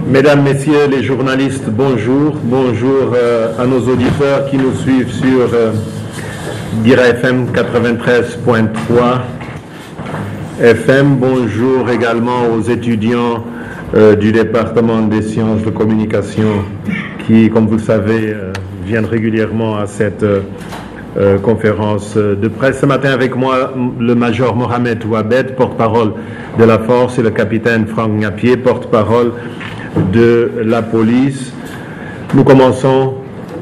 Mesdames, Messieurs les journalistes, bonjour. Bonjour à nos auditeurs qui nous suivent sur Bira FM 93.3 FM. Bonjour également aux étudiants du département des sciences de communication qui, comme vous le savez, viennent régulièrement à cette conférence de presse. Ce matin avec moi, le major Mohamed Ouabed, porte-parole de la force, et le capitaine Franck Ngapié, porte-parole de la police. Nous commençons,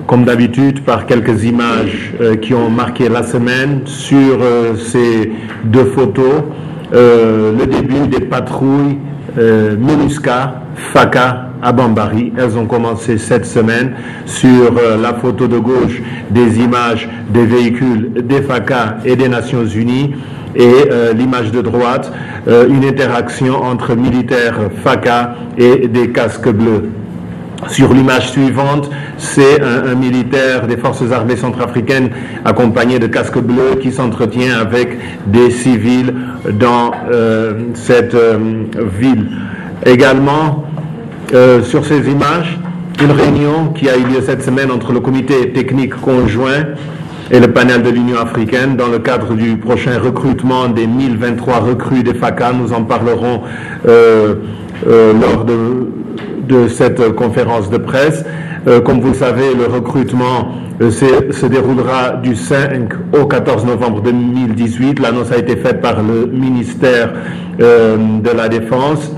comme d'habitude, par quelques images qui ont marqué la semaine. Sur ces deux photos, le début des patrouilles MINUSCA, FACA à Bambari. Elles ont commencé cette semaine. Sur la photo de gauche, des images des véhicules des FACA et des Nations Unies. Et l'image de droite, une interaction entre militaires FACA et des casques bleus. Sur l'image suivante, c'est un militaire des forces armées centrafricaines accompagné de casques bleus qui s'entretient avec des civils dans cette ville. Également, sur ces images, une réunion qui a eu lieu cette semaine entre le comité technique conjoint et le panel de l'Union africaine dans le cadre du prochain recrutement des 1023 recrues des FACA. Nous en parlerons lors de cette conférence de presse. Comme vous le savez, le recrutement se déroulera du 5 au 14 novembre 2018. L'annonce a été faite par le ministère de la Défense.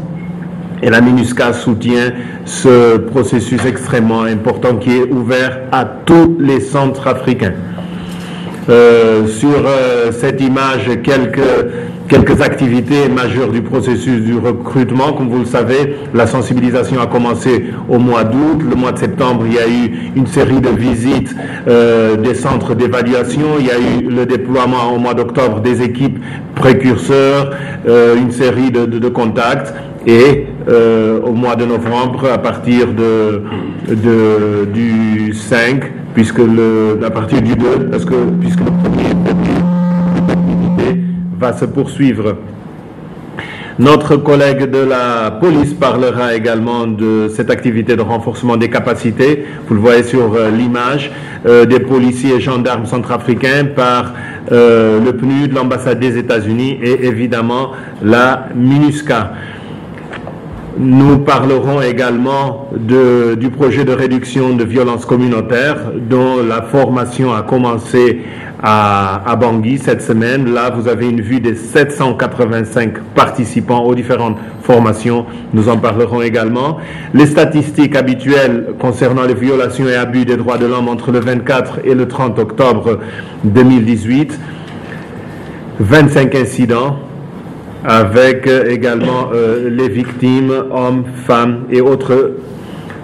Et la MINUSCA soutient ce processus extrêmement important qui est ouvert à tous les centres africains. Sur cette image, quelques activités majeures du processus du recrutement. Comme vous le savez, la sensibilisation a commencé au mois d'août. Le mois de septembre, il y a eu une série de visites des centres d'évaluation. Il y a eu le déploiement au mois d'octobre des équipes précurseurs, une série de contacts. Et au mois de novembre, à partir du 5, à partir du 2, puisque le premier activité va se poursuivre. Notre collègue de la police parlera également de cette activité de renforcement des capacités. Vous le voyez sur l'image, des policiers et gendarmes centrafricains par le PNUD, l'ambassade des États-Unis et évidemment la MINUSCA. Nous parlerons également du projet de réduction de violences communautaires dont la formation a commencé à Bangui cette semaine. Là, vous avez une vue des 785 participants aux différentes formations. Nous en parlerons également. Les statistiques habituelles concernant les violations et abus des droits de l'homme entre le 24 et le 30 octobre 2018. 25 incidents, avec également les victimes, hommes, femmes et autres,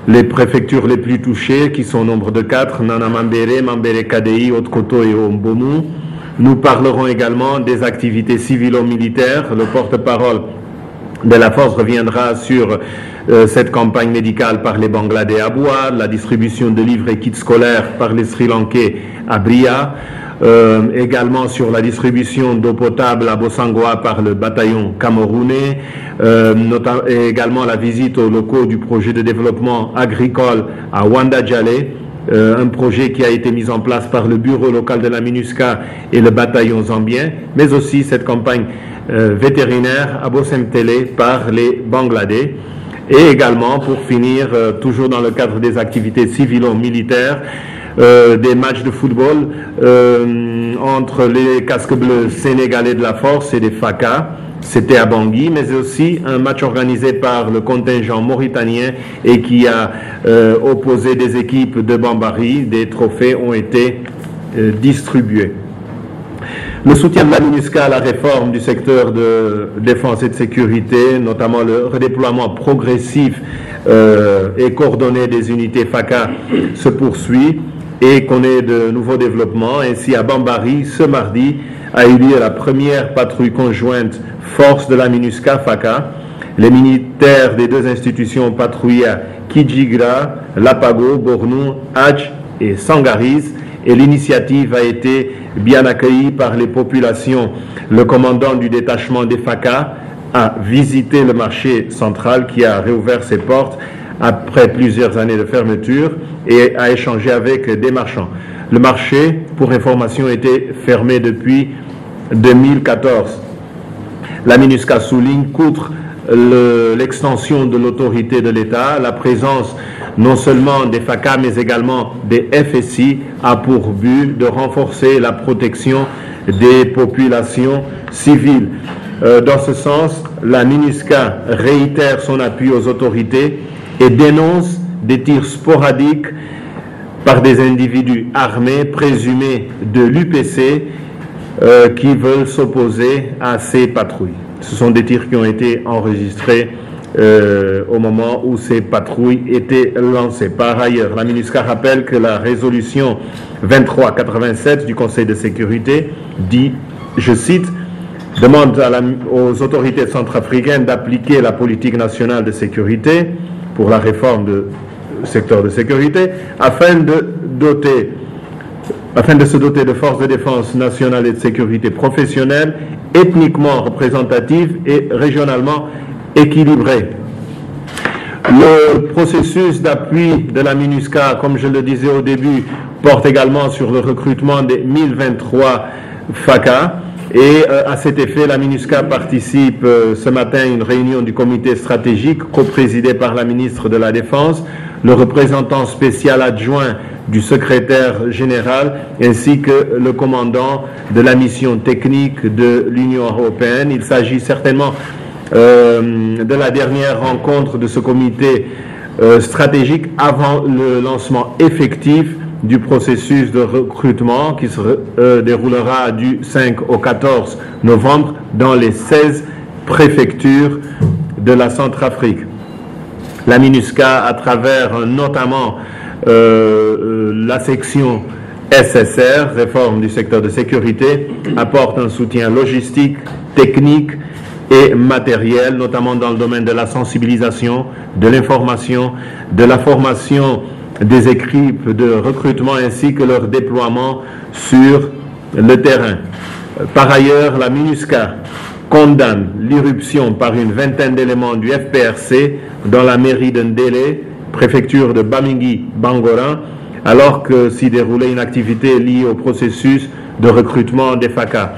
les préfectures les plus touchées, qui sont au nombre de 4, Nana Mambere, Mambere Kadei, Haute-Koto et Ombomu. Nous parlerons également des activités civilo-militaires. Le porte-parole de la force reviendra sur cette campagne médicale par les Bangladais à Bois, la distribution de livres et kits scolaires par les Sri Lankais à Bria, également sur la distribution d'eau potable à Bossangoa par le bataillon camerounais, et également la visite aux locaux du projet de développement agricole à Wanda Djale, un projet qui a été mis en place par le bureau local de la MINUSCA et le bataillon zambien, mais aussi cette campagne vétérinaire à Bosemtele par les Bangladais. Et également, pour finir, toujours dans le cadre des activités civilo-militaires, des matchs de football entre les casques bleus sénégalais de la force et des FACA. C'était à Bangui, mais aussi un match organisé par le contingent mauritanien et qui a opposé des équipes de Bambari. Des trophées ont été distribués. Le soutien de la MINUSCA à la réforme du secteur de défense et de sécurité, notamment le redéploiement progressif et coordonné des unités FACA, se poursuit et connaît de nouveaux développements. Ainsi, à Bambari, ce mardi, a eu lieu la première patrouille conjointe force de la MINUSCA FACA. Les militaires des deux institutions ont patrouillé à Kijigra, Lapago, Bornou, Hadj et Sangaris, et l'initiative a été bien accueillie par les populations. Le commandant du détachement des FACA, a visité le marché central qui a réouvert ses portes après plusieurs années de fermeture et a échangé avec des marchands. Le marché, pour information, était fermé depuis 2014. La MINUSCA souligne qu'outre l'extension de l'autorité de l'État, la présence non seulement des FACA mais également des FSI a pour but de renforcer la protection des populations civiles. Dans ce sens, la MINUSCA réitère son appui aux autorités et dénonce des tirs sporadiques par des individus armés présumés de l'UPC qui veulent s'opposer à ces patrouilles. Ce sont des tirs qui ont été enregistrés au moment où ces patrouilles étaient lancées. Par ailleurs, la MINUSCA rappelle que la résolution 2387 du Conseil de sécurité dit, je cite, demande aux autorités centrafricaines d'appliquer la politique nationale de sécurité pour la réforme du secteur de sécurité afin de se doter de forces de défense nationale et de sécurité professionnelles, ethniquement représentatives et régionalement équilibrées. Le processus d'appui de la MINUSCA, comme je le disais au début, porte également sur le recrutement des 1023 FACA. Et à cet effet, la MINUSCA participe ce matin à une réunion du comité stratégique coprésidée par la ministre de la Défense, le représentant spécial adjoint du secrétaire général ainsi que le commandant de la mission technique de l'Union européenne. Il s'agit certainement de la dernière rencontre de ce comité stratégique avant le lancement effectif du processus de recrutement qui se déroulera du 5 au 14 novembre dans les 16 préfectures de la Centrafrique. La MINUSCA, à travers notamment la section SSR, réforme du secteur de sécurité, apporte un soutien logistique, technique et matériel, notamment dans le domaine de la sensibilisation, de l'information, de la formation des équipes de recrutement ainsi que leur déploiement sur le terrain. Par ailleurs, la MINUSCA condamne l'irruption par une vingtaine d'éléments du FPRC dans la mairie de Ndélé, préfecture de Bamingui-Bangoran, alors que s'y déroulait une activité liée au processus de recrutement des FACA.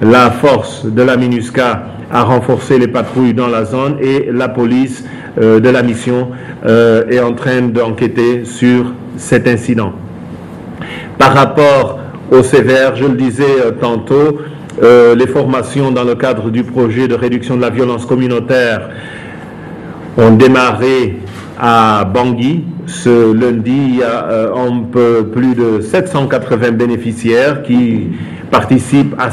La force de la MINUSCA a renforcé les patrouilles dans la zone et la police de la mission est en train d'enquêter sur cet incident. Par rapport au sévère, je le disais tantôt, les formations dans le cadre du projet de réduction de la violence communautaire ont démarré à Bangui. Ce lundi, il y a un peu plus de 780 bénéficiaires qui participent à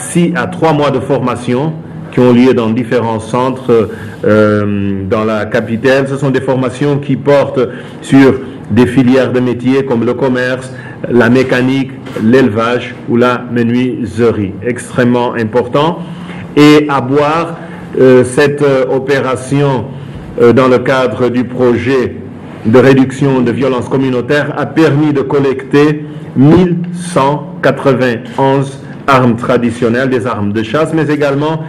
3 mois de formation qui ont lieu dans différents centres dans la capitale. Ce sont des formations qui portent sur des filières de métiers comme le commerce, la mécanique, l'élevage ou la menuiserie. Extrêmement important. Et à boire, cette opération dans le cadre du projet de réduction de violence communautaire a permis de collecter 1191 armes traditionnelles, des armes de chasse, mais également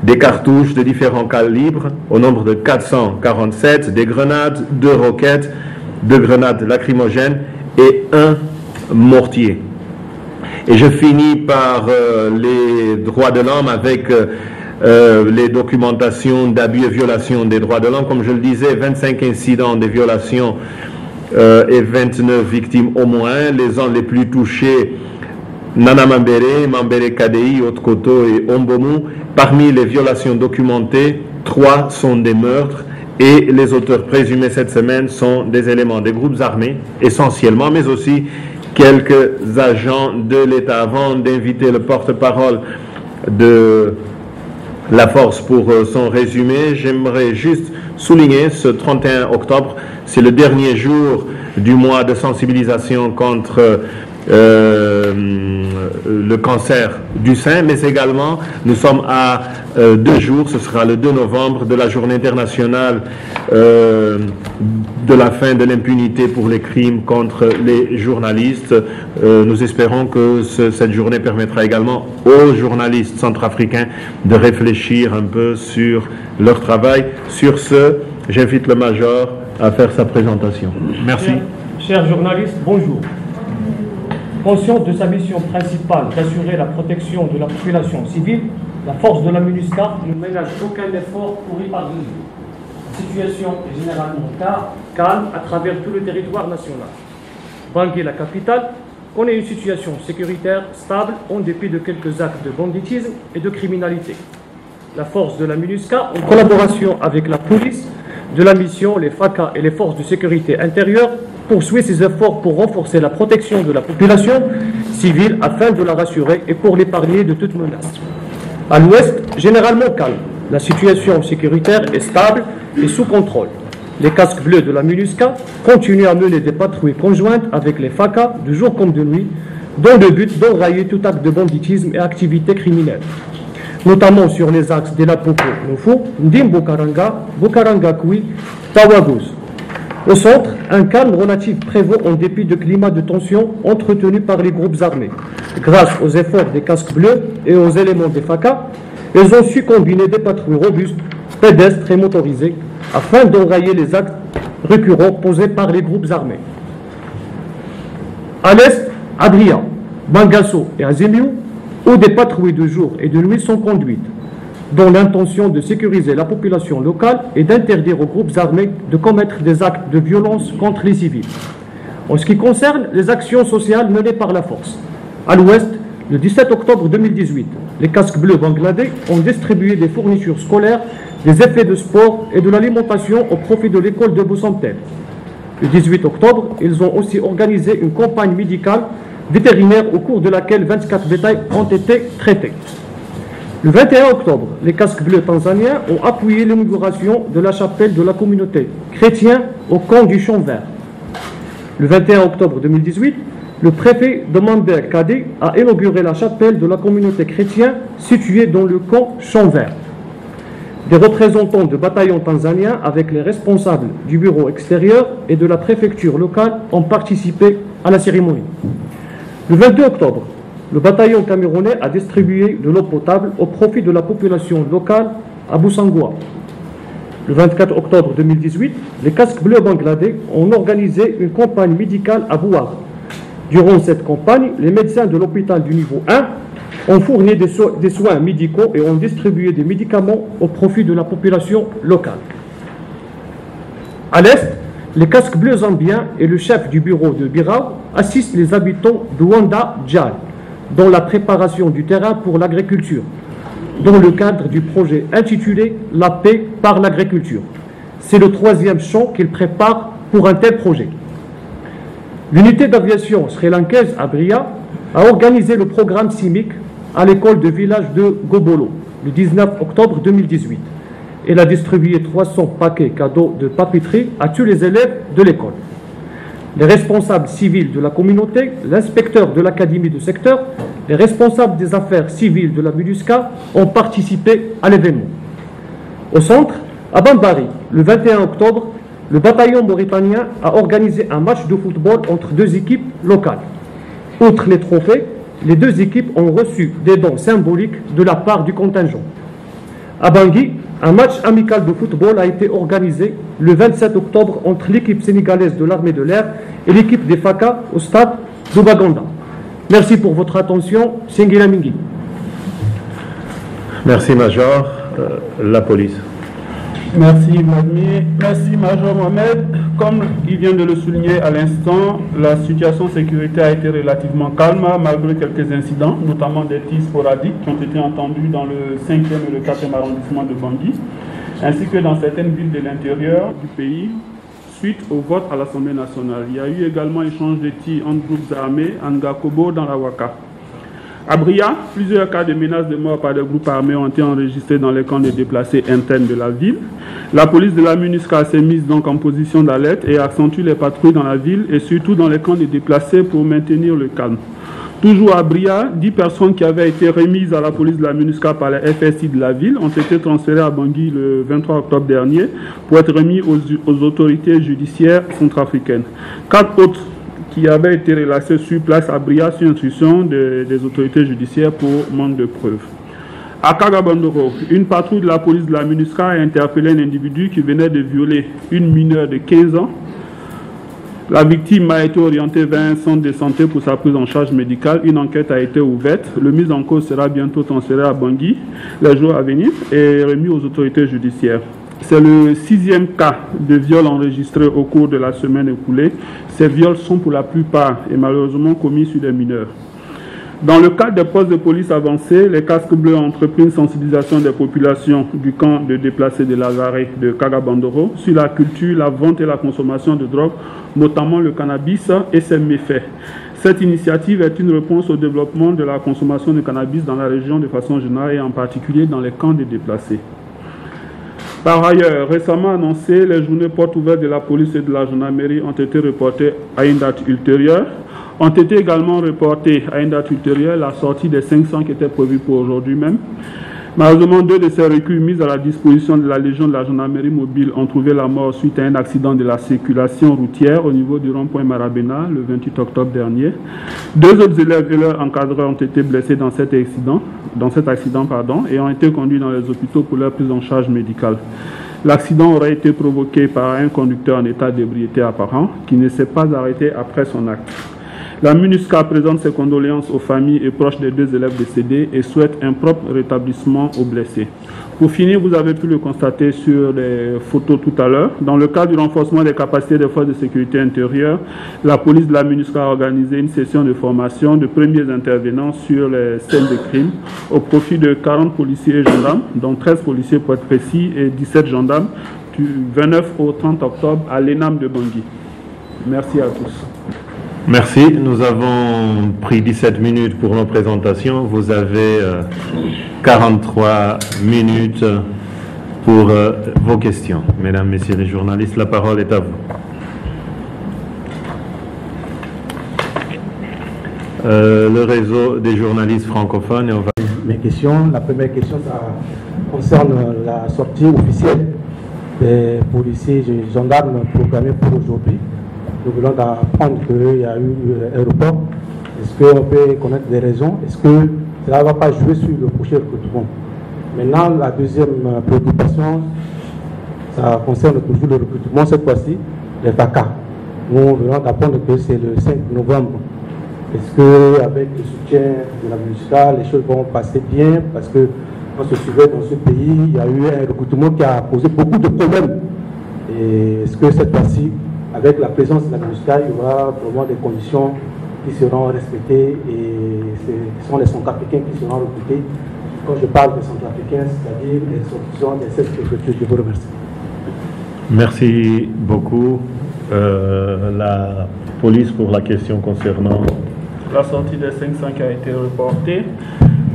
des cartouches de différents calibres au nombre de 447, des grenades, 2 roquettes, 2 grenades lacrymogènes et 1 mortier. Et je finis par les droits de l'homme avec les documentations d'abus et violations des droits de l'homme. Comme je le disais, 25 incidents de violations et 29 victimes au moins. Les zones les plus touchées, Nana Mambere, Mambere KDI, Haute-Koto et Ombomu. Parmi les violations documentées, 3 sont des meurtres et les auteurs présumés cette semaine sont des éléments des groupes armés essentiellement, mais aussi quelques agents de l'État. Avant d'inviter le porte-parole de la force pour son résumé, j'aimerais juste souligner ce 31 octobre, c'est le dernier jour du mois de sensibilisation contre le cancer du sein, mais également nous sommes à 2 jours, ce sera le 2 novembre, de la journée internationale de la fin de l'impunité pour les crimes contre les journalistes. Nous espérons que cette journée permettra également aux journalistes centrafricains de réfléchir un peu sur leur travail. Sur ce, j'invite le Major à faire sa présentation. Merci. Chers journalistes, bonjour. Conscient de sa mission principale d'assurer la protection de la population civile, la force de la MINUSCA ne ménage aucun effort pour y parvenir. La situation est généralement calme à travers tout le territoire national. Bangui, la capitale, connaît une situation sécuritaire stable en dépit de quelques actes de banditisme et de criminalité. La force de la MINUSCA, en collaboration avec la police de la mission, les FACA et les forces de sécurité intérieure, poursuit ses efforts pour renforcer la protection de la population civile afin de la rassurer et pour l'épargner de toute menace. À l'ouest, généralement calme, la situation sécuritaire est stable et sous contrôle. Les casques bleus de la MINUSCA continuent à mener des patrouilles conjointes avec les FACA de jour comme de nuit, dans le but d'enrayer tout acte de banditisme et activité criminelle, notamment sur les axes de la Poko-Nofo, Ndim-Bukaranga, Bukaranga-Koui, Tawagouz. Au centre, un calme relatif prévaut en dépit de climat de tension entretenu par les groupes armés. Grâce aux efforts des casques bleus et aux éléments des FACA, ils ont su combiner des patrouilles robustes, pédestres et motorisées afin d'enrayer les actes récurrents posés par les groupes armés. À l'est, à Bria, Bangasso et Azemiou, où des patrouilles de jour et de nuit sont conduites, dont l'intention de sécuriser la population locale et d'interdire aux groupes armés de commettre des actes de violence contre les civils. En ce qui concerne les actions sociales menées par la force, à l'ouest, le 17 octobre 2018, les casques bleus bangladais ont distribué des fournitures scolaires, des effets de sport et de l'alimentation au profit de l'école de Boussantel. Le 18 octobre, ils ont aussi organisé une campagne médicale vétérinaire au cours de laquelle 24 bétails ont été traités. Le 21 octobre, les casques bleus tanzaniens ont appuyé l'inauguration de la chapelle de la communauté chrétienne au camp du Champ Vert. Le 21 octobre 2018, le préfet de Mandé Kadé a inauguré la chapelle de la communauté chrétienne située dans le camp Champ Vert. Des représentants de bataillons tanzaniens avec les responsables du bureau extérieur et de la préfecture locale ont participé à la cérémonie. Le 22 octobre, le bataillon camerounais a distribué de l'eau potable au profit de la population locale à Boussangoa. Le 24 octobre 2018, les casques bleus bangladais ont organisé une campagne médicale à Bouar. Durant cette campagne, les médecins de l'hôpital du niveau 1 ont fourni des soins médicaux et ont distribué des médicaments au profit de la population locale. À l'est, les casques bleus zambiens et le chef du bureau de Birao assistent les habitants de Wanda Djal dans la préparation du terrain pour l'agriculture, dans le cadre du projet intitulé « La paix par l'agriculture ». C'est le 3e champ qu'ils préparent pour un tel projet. L'unité d'aviation sri-lankaise à Bria a organisé le programme CIMIC à l'école de village de Gobolo le 19 octobre 2018. Elle a distribué 300 paquets cadeaux de papeterie à tous les élèves de l'école. Les responsables civils de la communauté, l'inspecteur de l'académie de secteur, les responsables des affaires civiles de la MINUSCA ont participé à l'événement. Au centre, à Bambari, le 21 octobre, le bataillon mauritanien a organisé un match de football entre 2 équipes locales. Outre les trophées, les 2 équipes ont reçu des dons symboliques de la part du contingent. À Bangui, un match amical de football a été organisé le 27 octobre entre l'équipe sénégalaise de l'armée de l'air et l'équipe des FACA au stade d'Obaganda. Merci pour votre attention. Singila Mingi. Merci, Major. La police. Merci, Vladimir. Merci, Major Mohamed. Comme il vient de le souligner à l'instant, la situation sécuritaire a été relativement calme malgré quelques incidents, notamment des tirs sporadiques qui ont été entendus dans le 5e et le 4e arrondissement de Bangui, ainsi que dans certaines villes de l'intérieur du pays, suite au vote à l'Assemblée nationale. Il y a eu également échange de tirs entre groupes armés en Ngakobo dans la Waka. À Bria, plusieurs cas de menaces de mort par des groupes armés ont été enregistrés dans les camps de déplacés internes de la ville. La police de la MINUSCA s'est mise donc en position d'alerte et accentue les patrouilles dans la ville et surtout dans les camps de déplacés pour maintenir le calme. Toujours à Bria, 10 personnes qui avaient été remises à la police de la MINUSCA par la FSI de la ville ont été transférées à Bangui le 23 octobre dernier pour être remis aux autorités judiciaires centrafricaines. 4 autres qui avaient été relâchés sur place à Bria sur instruction des autorités judiciaires pour manque de preuves. À Kagabandoro, une patrouille de la police de la MINUSCA a interpellé un individu qui venait de violer une mineure de 15 ans. La victime a été orientée vers un centre de santé pour sa prise en charge médicale. Une enquête a été ouverte. Le mis en cause sera bientôt transféré à Bangui les jours à venir et remis aux autorités judiciaires. C'est le 6e cas de viol enregistré au cours de la semaine écoulée. Ces viols sont pour la plupart et malheureusement commis sur des mineurs. Dans le cadre des postes de police avancés, les casques bleus ont entrepris une sensibilisation des populations du camp de déplacés de Lazare de Kagabandoro sur la culture, la vente et la consommation de drogue, notamment le cannabis et ses méfaits. Cette initiative est une réponse au développement de la consommation de cannabis dans la région de façon générale et en particulier dans les camps de déplacés. Par ailleurs, récemment annoncé, les journées portes ouvertes de la police et de la gendarmerie ont été reportées à une date ultérieure. Ont été également reportées à une date ultérieure la sortie des 500 qui étaient prévues pour aujourd'hui même. Malheureusement, 2 de ces recrues mises à la disposition de la Légion de la gendarmerie mobile ont trouvé la mort suite à un accident de la circulation routière au niveau du rond-point Marabena le 28 octobre dernier. 2 autres élèves et leurs encadreurs ont été blessés dans cet accident et ont été conduits dans les hôpitaux pour leur prise en charge médicale. L'accident aurait été provoqué par un conducteur en état d'ébriété apparent qui ne s'est pas arrêté après son acte. La MINUSCA présente ses condoléances aux familles et proches des 2 élèves décédés et souhaite un propre rétablissement aux blessés. Pour finir, vous avez pu le constater sur les photos tout à l'heure. Dans le cadre du renforcement des capacités des forces de sécurité intérieure, la police de la MINUSCA a organisé une session de formation de premiers intervenants sur les scènes de crime au profit de 40 policiers et gendarmes, dont 13 policiers pour être précis et 17 gendarmes, du 29 au 30 octobre à l'ENAM de Bangui. Merci à tous. Merci. Nous avons pris 17 minutes pour nos présentations. Vous avez 43 minutes pour vos questions. Mesdames, Messieurs les journalistes, la parole est à vous. Le réseau des journalistes francophones. Et on va... Mes questions. La première question, ça concerne la sortie officielle des policiers et gendarmes programmés pour aujourd'hui. Nous voulons apprendre qu'il y a eu un report. Est-ce qu'on peut connaître des raisons? Est-ce que cela ne va pas jouer sur le prochain recrutement? Maintenant, la deuxième préoccupation, ça concerne toujours le recrutement, cette fois-ci, les FACA. Nous venons d'apprendre que c'est le 5 novembre. Est-ce qu'avec le soutien de la MINUSCA, les choses vont passer bien? Parce qu'on se souvient dans ce pays, il y a eu un recrutement qui a posé beaucoup de problèmes. Et est-ce que cette fois-ci, avec la présence de la MINUSCA, il y aura vraiment des conditions qui seront respectées et ce sont les Centrafricains qui seront recrutés. Quand je parle des Centrafricains, c'est-à-dire les sortissants des 16 préfectures. Je vous remercie. Merci beaucoup. La police pour la question concernant... La sortie des 500 qui a été reportée.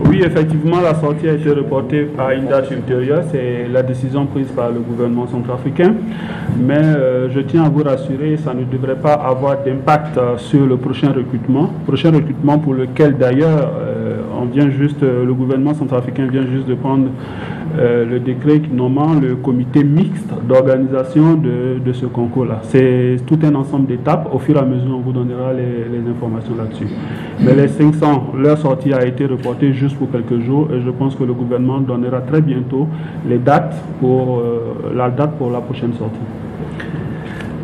Oui, effectivement, la sortie a été reportée à une date ultérieure. C'est la décision prise par le gouvernement centrafricain. Mais je tiens à vous rassurer, ça ne devrait pas avoir d'impact sur le prochain recrutement. Prochain recrutement pour lequel, d'ailleurs, le gouvernement centrafricain vient juste de prendre le décret qui nommant le comité mixte d'organisation de ce concours-là. C'est tout un ensemble d'étapes. Au fur et à mesure, on vous donnera les informations là-dessus. Mais les 500, leur sortie a été reportée juste pour quelques jours et je pense que le gouvernement donnera très bientôt la date pour la prochaine sortie.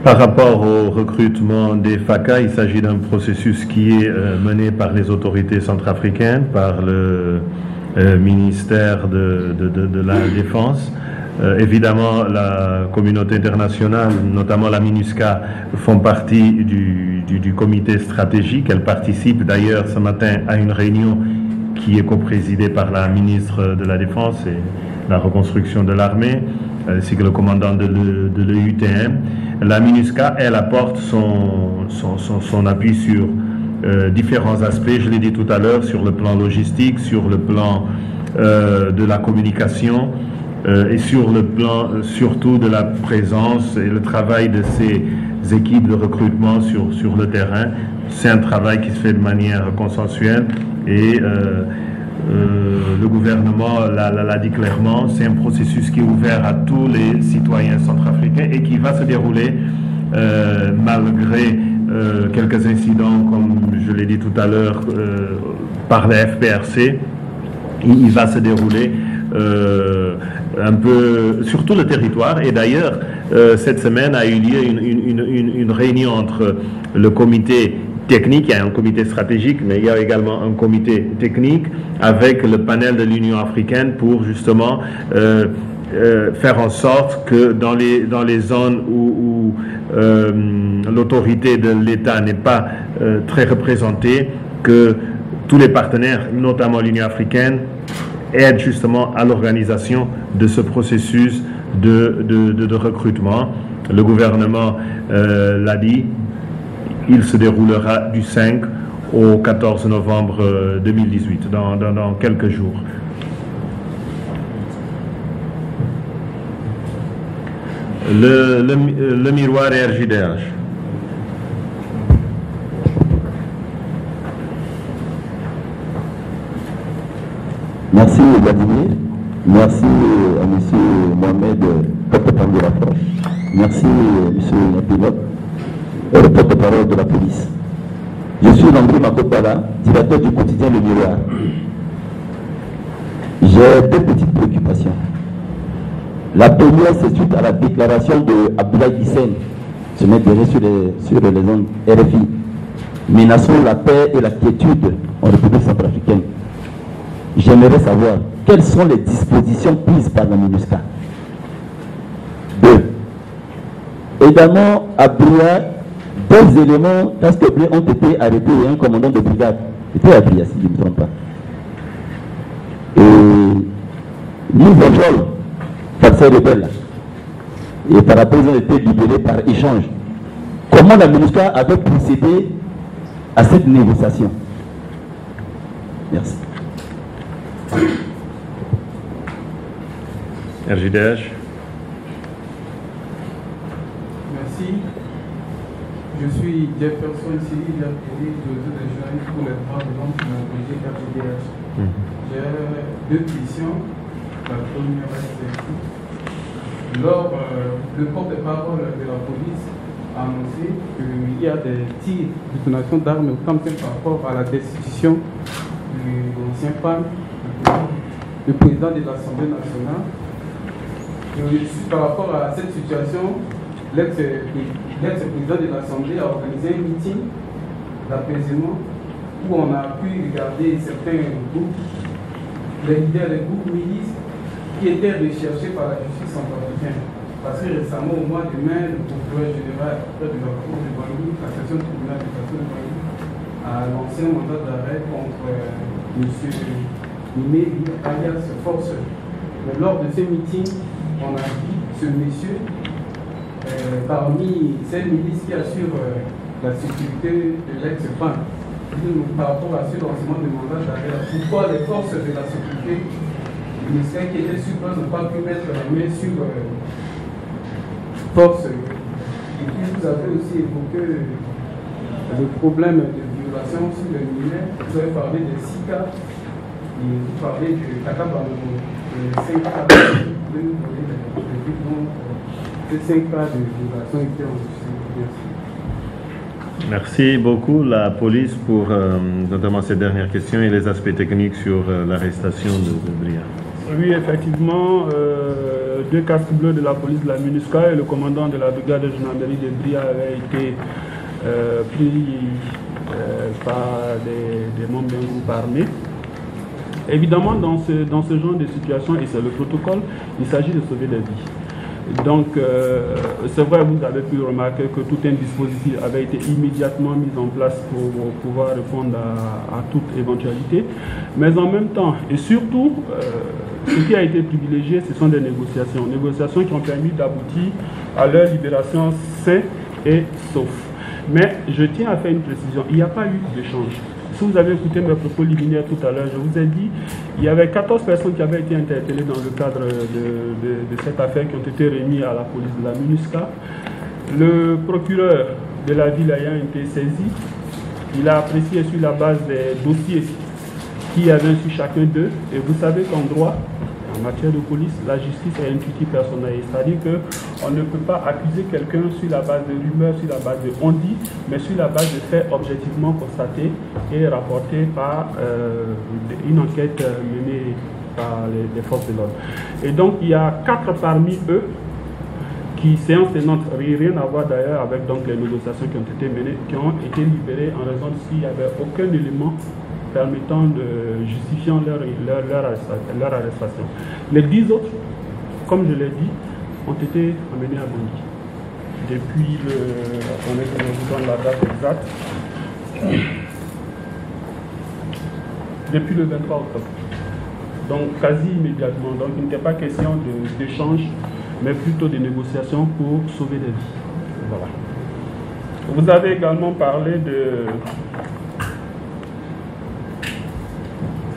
Par rapport au recrutement des FACA, il s'agit d'un processus qui est mené par les autorités centrafricaines, par le ministère de la Défense. Évidemment, la communauté internationale, notamment la MINUSCA, font partie du comité stratégique. Elle participe d'ailleurs ce matin à une réunion qui est coprésidée par la ministre de la Défense et la reconstruction de l'armée, ainsi que le commandant de l'EUTM. La MINUSCA, elle apporte son appui sur différents aspects, je l'ai dit tout à l'heure, sur le plan logistique, sur le plan de la communication et sur le plan surtout de la présence et le travail de ces équipes de recrutement sur le terrain. C'est un travail qui se fait de manière consensuelle et le gouvernement l'a dit clairement, c'est un processus qui est ouvert à tous les citoyens centrafricains et qui va se dérouler malgré quelques incidents, comme je l'ai dit tout à l'heure, par la FPRC. Il va se dérouler un peu sur tout le territoire. Et d'ailleurs, cette semaine a eu lieu une réunion entre le comité technique, il y a un comité stratégique, mais il y a également un comité technique avec le panel de l'Union africaine pour justement faire en sorte que dans les zones où l'autorité de l'État n'est pas très représentée, que tous les partenaires, notamment l'Union africaine, aident justement à l'organisation de ce processus de recrutement. Le gouvernement l'a dit, il se déroulera du 5 au 14 novembre 2018, dans quelques jours. Le miroir RJDH. Merci Vladimir, merci à M. Mohamed, porte-parole de la France, merci M. Napilote, porte-parole de la police. Je suis Landry Makopala, directeur du quotidien Le Miroir. J'ai deux petites préoccupations. La première, c'est suite à la déclaration de Abdoulaye Hissène, se met déjà sur les ondes RFI, menaçant la paix et la quiétude en République centrafricaine. J'aimerais savoir quelles sont les dispositions prises par la MINUSCA. 2. Également, à Bria, deux éléments casque bleu ont été arrêtés et un commandant de brigade était à Bria, si je ne me trompe pas. Et Livre-Jol, Falsé Rebelle, et par rapport, ils ont été libérés par échange. Comment la MINUSCA avait procédé à cette négociation? Merci. RJDH. Merci. Je suis Jefferson Sili, de journaliste pour les droits de l'homme pour l'ONG RJDH. J'ai deux questions. La première est le porte-parole de la police a annoncé qu'il y a des tirs de détonation d'armes au camp par rapport à la destitution de l'ancien PAN, le président de l'Assemblée nationale. Par rapport à cette situation, l'ex-président de l'Assemblée a organisé un meeting d'apaisement où on a pu regarder certains groupes, les leaders des groupes milices qui étaient recherchés par la justice centrafricaine. Parce que récemment, au mois de mai, le procureur général de la Cour de Bangui, la section du tribunal de la Cour de Bangui, a lancé un mandat d'arrêt contre M. Nimé, alias Force. Mais lors de ce meeting, on a dit ce monsieur, parmi ces milices qui assurent la sécurité de l'ex-PAN, par rapport à ce lancement de mandat d'arrêt, pourquoi les forces de la sécurité du ministère qui étaient sur place n'ont pas pu mettre la main sur force. Et puis vous avez aussi évoqué le problème de violation sur le militaire. Vous avez parlé de 6 cas et vous parlez de Takaba, de 5 cas. Vous pouvez nous donner les 5 cas de violation étaient enregistrés. Merci beaucoup la police pour notamment ces dernières questions et les aspects techniques sur l'arrestation de Bria. Oui, effectivement, deux casques bleus de la police de la MINUSCA et le commandant de la brigade de gendarmerie de Bria avaient été pris par des membres d'un groupe armé. Évidemment, dans ce genre de situation, et c'est le protocole, il s'agit de sauver des vies. Donc, c'est vrai, vous avez pu remarquer que tout un dispositif avait été immédiatement mis en place pour pouvoir répondre à toute éventualité. Mais en même temps, et surtout, ce qui a été privilégié, ce sont des négociations. Négociations qui ont permis d'aboutir à leur libération saine et sauf. Mais je tiens à faire une précision, il n'y a pas eu d'échange. Si vous avez écouté mes propos liminaires tout à l'heure, je vous ai dit il y avait 14 personnes qui avaient été interpellées dans le cadre de cette affaire qui ont été remises à la police de la MINUSCA. Le procureur de la ville ayant été saisi, il a apprécié sur la base des dossiers qu'il y avait sur chacun d'eux. Et vous savez qu'en droit, en matière de police, la justice est intuitive personnelle. C'est-à-dire qu'on ne peut pas accuser quelqu'un sur la base de rumeurs, sur la base de on-dit, mais sur la base de faits objectivement constatés et rapportés par une enquête menée par les forces de l'ordre. Et donc, il y a 4 parmi eux qui, séance tenante, rien à voir d'ailleurs avec donc, les négociations qui ont été menées, qui ont été libérés en raison de s'il n'y avait aucun élément permettant de justifier leur arrestation. Les 10 autres, comme je l'ai dit, ont été emmenés à Bangui. Depuis attendez que je vous donne la date exacte, depuis le 23 octobre. Donc quasi immédiatement. Donc il n'était pas question d'échange, mais plutôt de négociations pour sauver des vies. Voilà. Vous avez également parlé de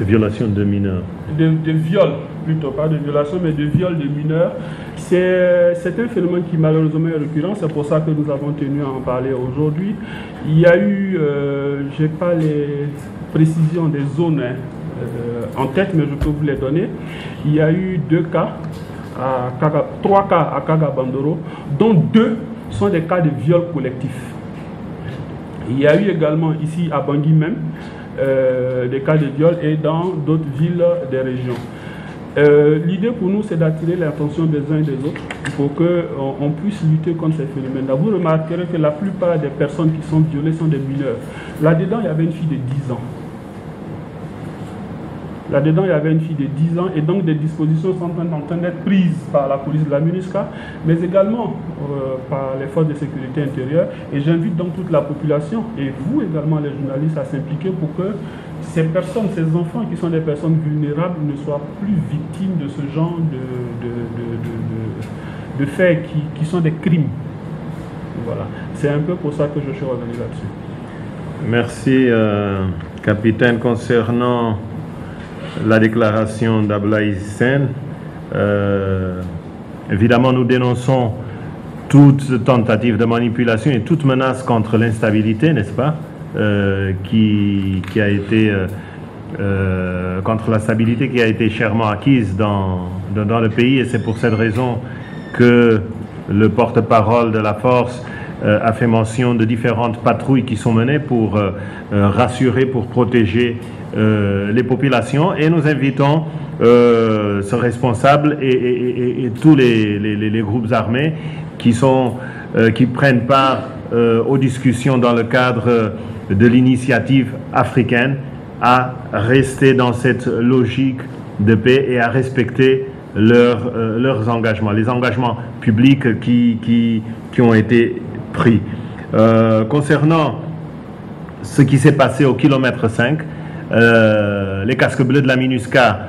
violation de mineurs. De viol, plutôt, pas de violation, mais de viol de mineurs. C'est un phénomène qui malheureusement est récurrent, c'est pour ça que nous avons tenu à en parler aujourd'hui. Il y a eu, je n'ai pas les précisions des zones en tête, mais je peux vous les donner. Il y a eu 3 cas à Kagabandoro, dont 2 sont des cas de viol collectif. Il y a eu également ici à Bangui même, des cas de viol et dans d'autres villes des régions. L'idée pour nous, c'est d'attirer l'attention des uns et des autres pour qu'on puisse lutter contre ces phénomènes-là. Vous remarquerez que la plupart des personnes qui sont violées sont des mineurs. Là-dedans, il y avait une fille de 10 ans. Là-dedans, il y avait une fille de 10 ans et donc des dispositions sont en train d'être prises par la police de la MINUSCA, mais également par les forces de sécurité intérieure. Et j'invite donc toute la population et vous également les journalistes à s'impliquer pour que ces personnes, ces enfants qui sont des personnes vulnérables ne soient plus victimes de ce genre de faits qui sont des crimes. Voilà. C'est un peu pour ça que je suis revenu là-dessus. Merci, capitaine. Concernant la déclaration d'Abdoulaye Hissène, évidemment, nous dénonçons toute tentative de manipulation et toute menace contre l'instabilité, n'est-ce pas, qui a été contre la stabilité qui a été chèrement acquise dans le pays, et c'est pour cette raison que le porte-parole de la force a fait mention de différentes patrouilles qui sont menées pour rassurer, pour protéger les populations, et nous invitons ce responsable et tous les groupes armés qui prennent part aux discussions dans le cadre de l'initiative africaine à rester dans cette logique de paix et à respecter leurs engagements, les engagements publics qui ont été pris. Concernant ce qui s'est passé au kilomètre 5, les casques bleus de la MINUSCA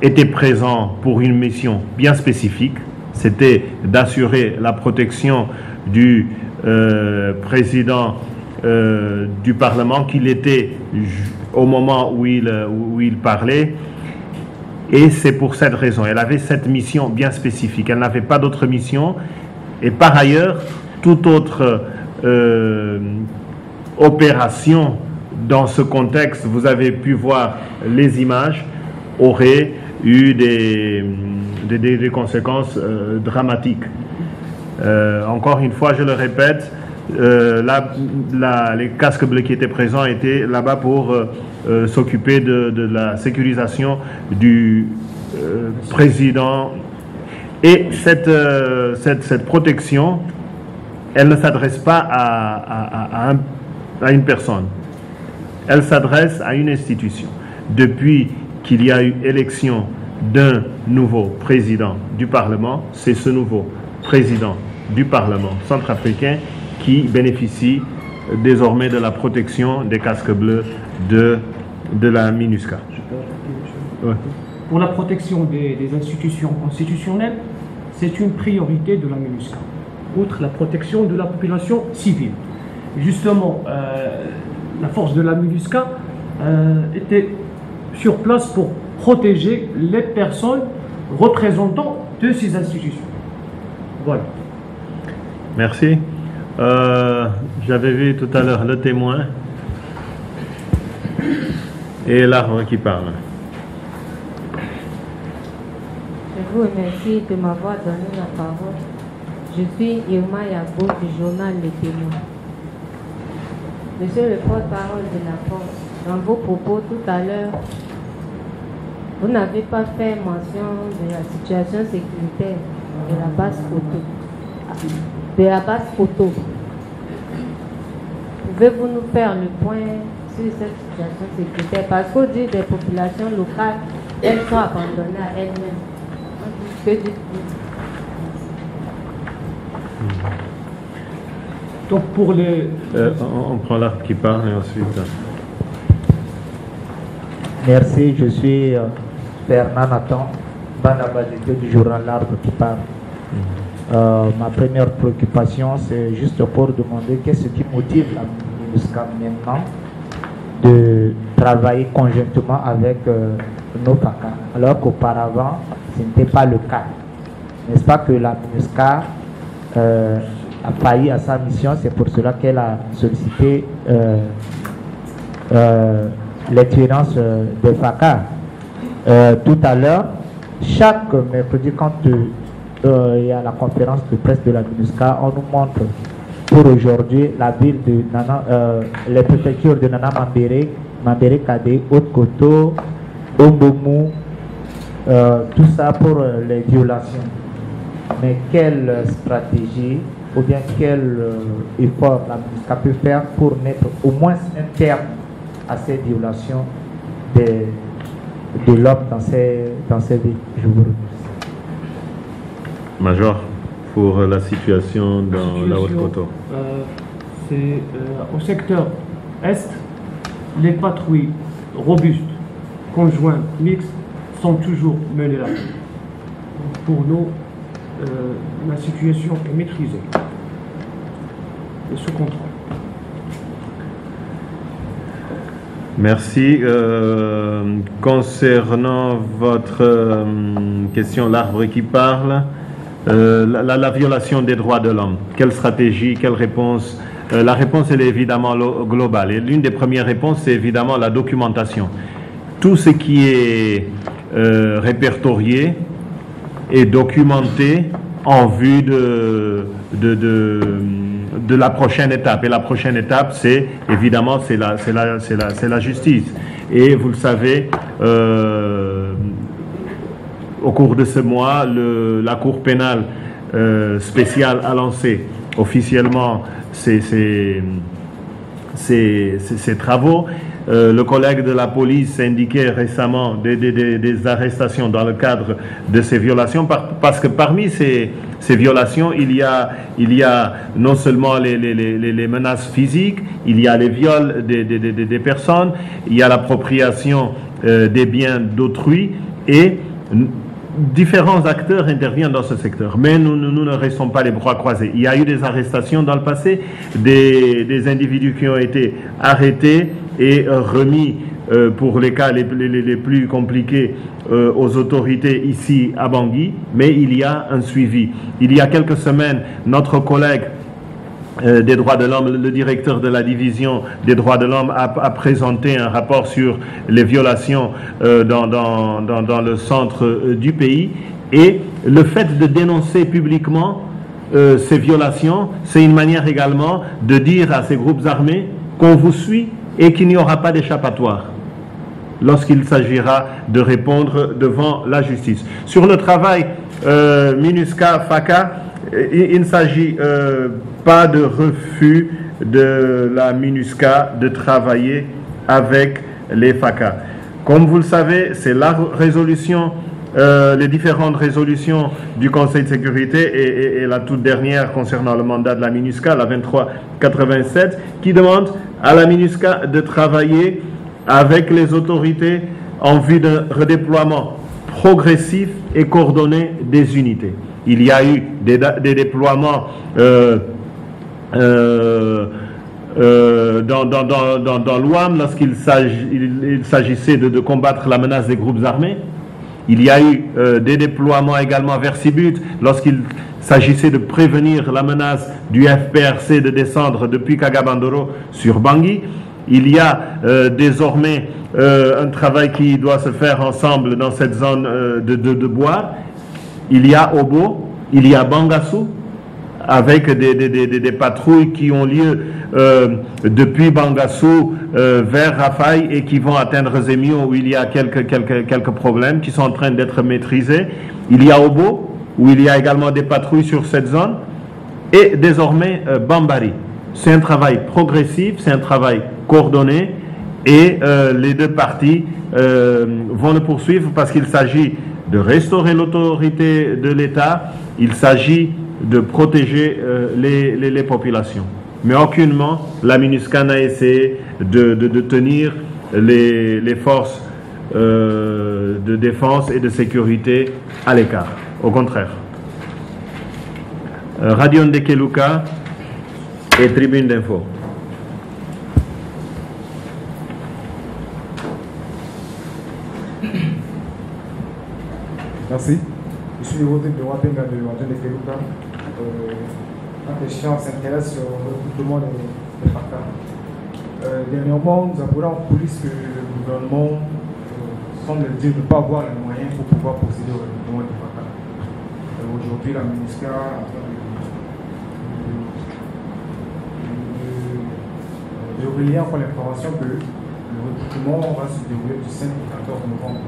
étaient présents pour une mission bien spécifique, c'était d'assurer la protection du président du Parlement, qu'il était au moment où il parlait, et c'est pour cette raison. Elle avait cette mission bien spécifique, elle n'avait pas d'autre mission, et par ailleurs, toute autre opération dans ce contexte, vous avez pu voir les images, aurait eu des conséquences dramatiques. Encore une fois, je le répète, les casques bleus qui étaient présents étaient là-bas pour s'occuper de la sécurisation du président. Et cette protection, elle ne s'adresse pas à une personne. Elle s'adresse à une institution. Depuis qu'il y a eu élection d'un nouveau président du Parlement, c'est ce nouveau président du Parlement centrafricain qui bénéficie désormais de la protection des casques bleus de la MINUSCA. Ouais. Pour la protection des institutions constitutionnelles, c'est une priorité de la MINUSCA, outre la protection de la population civile. Justement, la force de la MINUSCA était sur place pour protéger les personnes représentant de ces institutions. Voilà. Merci. J'avais vu tout à l'heure le témoin et l'arbre qui parle. Je vous remercie de m'avoir donné la parole. Je suis Irma Yabo du journal Les Témoins. Monsieur le porte-parole de la force, dans vos propos tout à l'heure, vous n'avez pas fait mention de la situation sécuritaire de la base photo. Pouvez-vous nous faire le point sur cette situation sécuritaire? Parce qu'au dire des populations locales, elles sont abandonnées à elles-mêmes. Que dites-vous? Donc pour les... on prend l'arbre qui parle et ensuite... Merci, je suis Fernand Nathan, banabadité du journal L'Arbre qui parle. Ma première préoccupation, c'est juste pour demander qu'est-ce qui motive la MINUSCA maintenant de travailler conjointement avec nos FACA, alors qu'auparavant, ce n'était pas le cas. N'est-ce pas que la MINUSCA a failli à sa mission? C'est pour cela qu'elle a sollicité l'expérience des FACA. Tout à l'heure, chaque mercredi, quand il y a la conférence de presse de la MINUSCA, on nous montre pour aujourd'hui la ville de Nana, les préfectures de Nana Mambéré, Kadé, Haute-Koto, Omboumou, tout ça pour les violations. Mais quelle stratégie ou bien quel effort la MINUSCA peut faire pour mettre au moins un terme à ces violations de l'homme dans ces villes? Je vous remercie. Major, pour la situation dans la Haute-Koto. C'est au secteur Est, les patrouilles robustes, conjointes, mixtes, sont toujours menées là. Pour nous, la situation est maîtrisée et sous contrôle. Merci. Concernant votre question, l'arbre qui parle, la violation des droits de l'homme, quelle stratégie, quelle réponse? La réponse, elle est évidemment globale. Et l'une des premières réponses, c'est évidemment la documentation. Tout ce qui est répertorié et documenté en vue de la prochaine étape. Et la prochaine étape, c'est évidemment la justice. Et vous le savez, au cours de ce mois, la Cour pénale spéciale a lancé officiellement ses travaux. Le collègue de la police indiquait récemment des arrestations dans le cadre de ces violations, parce que parmi ces violations, il y a non seulement les menaces physiques, il y a les viols des personnes, il y a l'appropriation des biens d'autrui, et différents acteurs interviennent dans ce secteur. Mais nous ne restons pas les bras croisés. Il y a eu des arrestations dans le passé, des individus qui ont été arrêtés et remis pour les cas les plus compliqués aux autorités ici à Bangui, mais il y a un suivi. Il y a quelques semaines, notre collègue des droits de l'homme, le directeur de la division des droits de l'homme a présenté un rapport sur les violations dans le centre du pays, et le fait de dénoncer publiquement ces violations, c'est une manière également de dire à ces groupes armés qu'on vous suit et qu'il n'y aura pas d'échappatoire lorsqu'il s'agira de répondre devant la justice. Sur le travail MINUSCA, FACA, il ne s'agit pas de refus de la MINUSCA de travailler avec les FACA. Comme vous le savez, c'est la résolution, les différentes résolutions du Conseil de sécurité et la toute dernière concernant le mandat de la MINUSCA, la 2387, qui demande à la MINUSCA de travailler avec les autorités en vue d'un redéploiement progressif et coordonné des unités. Il y a eu des déploiements dans l'OUAM, lorsqu'il s'agissait de combattre la menace des groupes armés. Il y a eu des déploiements également vers Sibut lorsqu'il s'agissait de prévenir la menace du FPRC de descendre depuis Kagabandoro sur Bangui. Il y a désormais un travail qui doit se faire ensemble dans cette zone de bois. Il y a Obo, il y a Bangassou, avec des patrouilles qui ont lieu depuis Bangassou vers Rafaï et qui vont atteindre Zemio, où il y a quelques problèmes qui sont en train d'être maîtrisés. Il y a Obo, où il y a également des patrouilles sur cette zone, et désormais Bambari. C'est un travail progressif, c'est un travail coordonné, et les deux parties vont le poursuivre parce qu'il s'agit de restaurer l'autorité de l'État, il s'agit de protéger les populations. Mais aucunement, la MINUSCA n'a essayé de tenir les forces de défense et de sécurité à l'écart. Au contraire. Radio Ndekeluka et Tribune d'Info. Merci. Je suis le Rodrigue de Wapenga de Radio Ndekeluka. Ma question s'intéresse au recrutement des FACA. Dernièrement, nous apprenons en police que le gouvernement semble dire ne pas avoir les moyens pour pouvoir procéder au recrutement des FACA. Aujourd'hui, la MINUSCA est en train de relayer encore l'information que le recrutement va se dérouler du 5 au 14 novembre.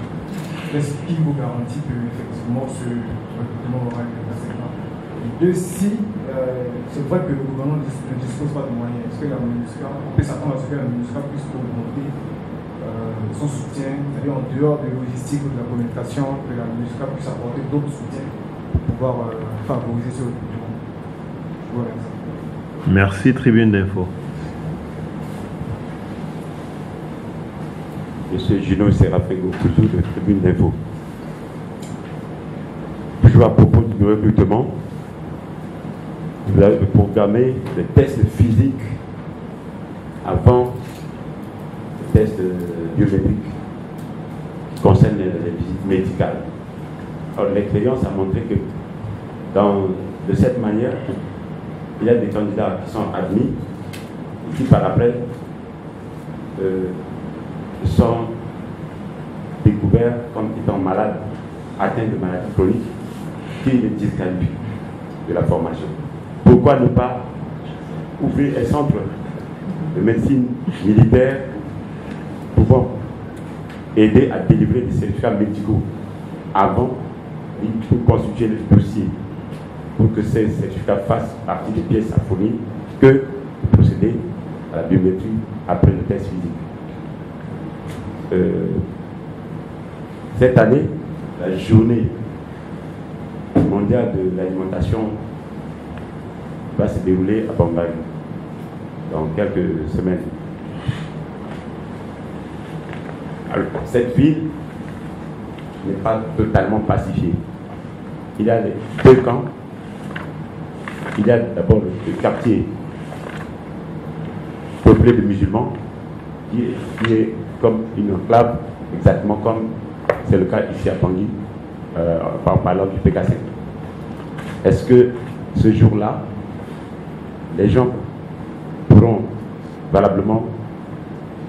Qu'est-ce qui vous garantit que effectivement ce recrutement aura lieu dans cette année? Deux, si c'est vrai que le gouvernement ne dispose pas de moyens, est-ce que la MINUSCA, on peut s'attendre à ce que la MINUSCA puisse augmenter son soutien, c'est-à-dire en dehors de logistique ou de la communication, que la MINUSCA puisse apporter d'autres soutiens pour pouvoir favoriser ce recrutement? Je vous remercie. Merci, Tribune d'Info. Monsieur Gino Serafego, toujours de Tribune d'Info. Toujours à propos du recrutement, vous avez programmé des tests physiques avant les tests biométriques qui concernent les visites médicales. Alors l'expérience a montré que de cette manière, il y a des candidats qui sont admis et qui par après sont découverts comme étant malades, atteints de maladies chroniques, qui les disqualifient de la formation. Pourquoi ne pas ouvrir un centre de médecine militaire pouvant aider à délivrer des certificats médicaux avant de constituer le dossier pour que ces certificats fassent partie des pièces à fournir que de procéder à la biométrie après le test physique. Cette année, la journée mondiale de l'alimentation va se dérouler à Bambari dans quelques semaines. Alors, cette ville n'est pas totalement pacifiée. Il y a les deux camps. Il y a d'abord le quartier peuplé de musulmans qui est comme une enclave, exactement comme c'est le cas ici à Bangui, par parlant du PKC. Est-ce que ce jour-là, les gens pourront valablement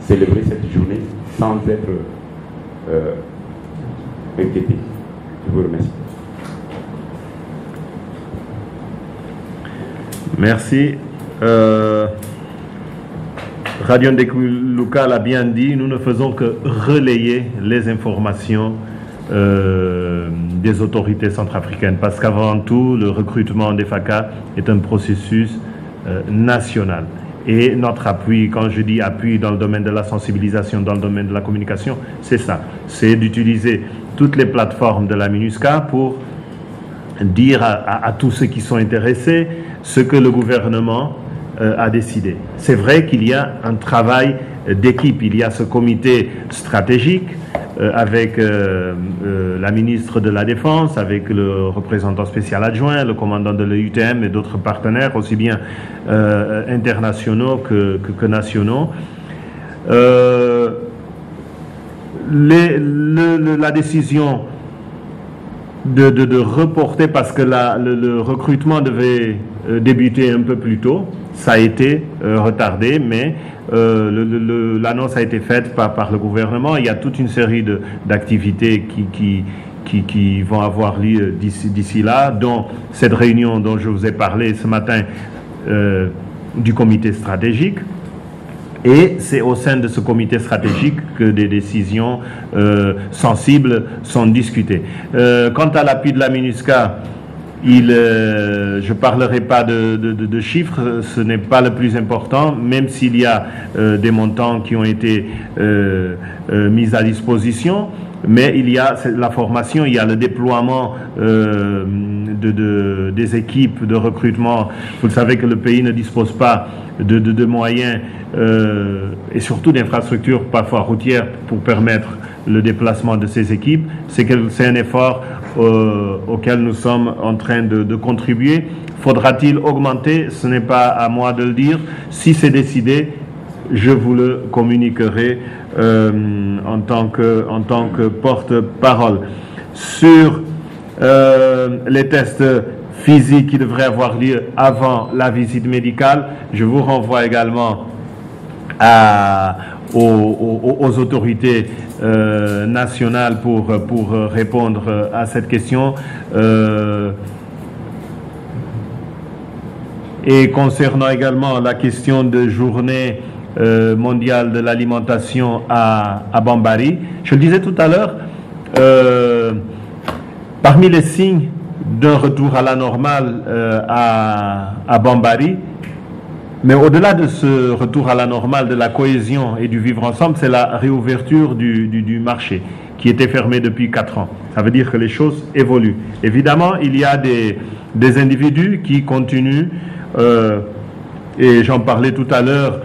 célébrer cette journée sans être inquiétés? Je vous remercie. Merci. Radio Ndekeluka l'a bien dit, nous ne faisons que relayer les informations des autorités centrafricaines, parce qu'avant tout, le recrutement des FACA est un processus national. Et notre appui, quand je dis appui dans le domaine de la sensibilisation, dans le domaine de la communication, c'est ça. C'est d'utiliser toutes les plateformes de la MINUSCA pour dire à tous ceux qui sont intéressés ce que le gouvernement a décidé. C'est vrai qu'il y a un travail d'équipe, il y a ce comité stratégique avec la ministre de la Défense, avec le représentant spécial adjoint, le commandant de l'UTM et d'autres partenaires, aussi bien internationaux que nationaux. La décision de reporter, parce que le recrutement devait débuter un peu plus tôt, ça a été retardé, mais l'annonce a été faite par le gouvernement. Il y a toute une série d'activités qui vont avoir lieu d'ici là, dont cette réunion dont je vous ai parlé ce matin du comité stratégique. Et c'est au sein de ce comité stratégique que des décisions sensibles sont discutées. Quant à l'appui de la MINUSCA, je ne parlerai pas de chiffres, ce n'est pas le plus important, même s'il y a des montants qui ont été mis à disposition, mais il y a la formation, il y a le déploiement des équipes de recrutement. Vous le savez que le pays ne dispose pas de moyens et surtout d'infrastructures parfois routières pour permettre le déplacement de ces équipes. C'est un effort auquel nous sommes en train de contribuer. Faudra-t-il augmenter? Ce n'est pas à moi de le dire. Si c'est décidé, je vous le communiquerai en tant que porte-parole. Sur les tests physiques qui devraient avoir lieu avant la visite médicale, je vous renvoie également aux autorités nationales pour répondre à cette question. Et concernant également la question de journée mondiale de l'alimentation à Bambari, je le disais tout à l'heure, parmi les signes d'un retour à la normale à Bambari, mais au-delà de ce retour à la normale, de la cohésion et du vivre ensemble, c'est la réouverture du marché qui était fermé depuis 4 ans. Ça veut dire que les choses évoluent. Évidemment, il y a des individus qui continuent, et j'en parlais tout à l'heure,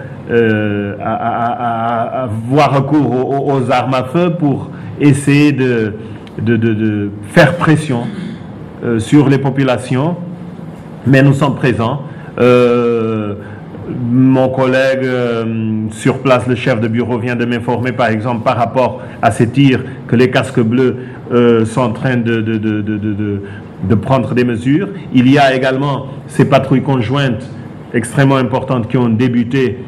à avoir recours aux armes à feu pour essayer de faire pression sur les populations, mais nous sommes présents. Mon collègue sur place, le chef de bureau, vient de m'informer par exemple par rapport à ces tirs que les casques bleus sont en train de prendre des mesures. Il y a également ces patrouilles conjointes extrêmement importantes qui ont débuté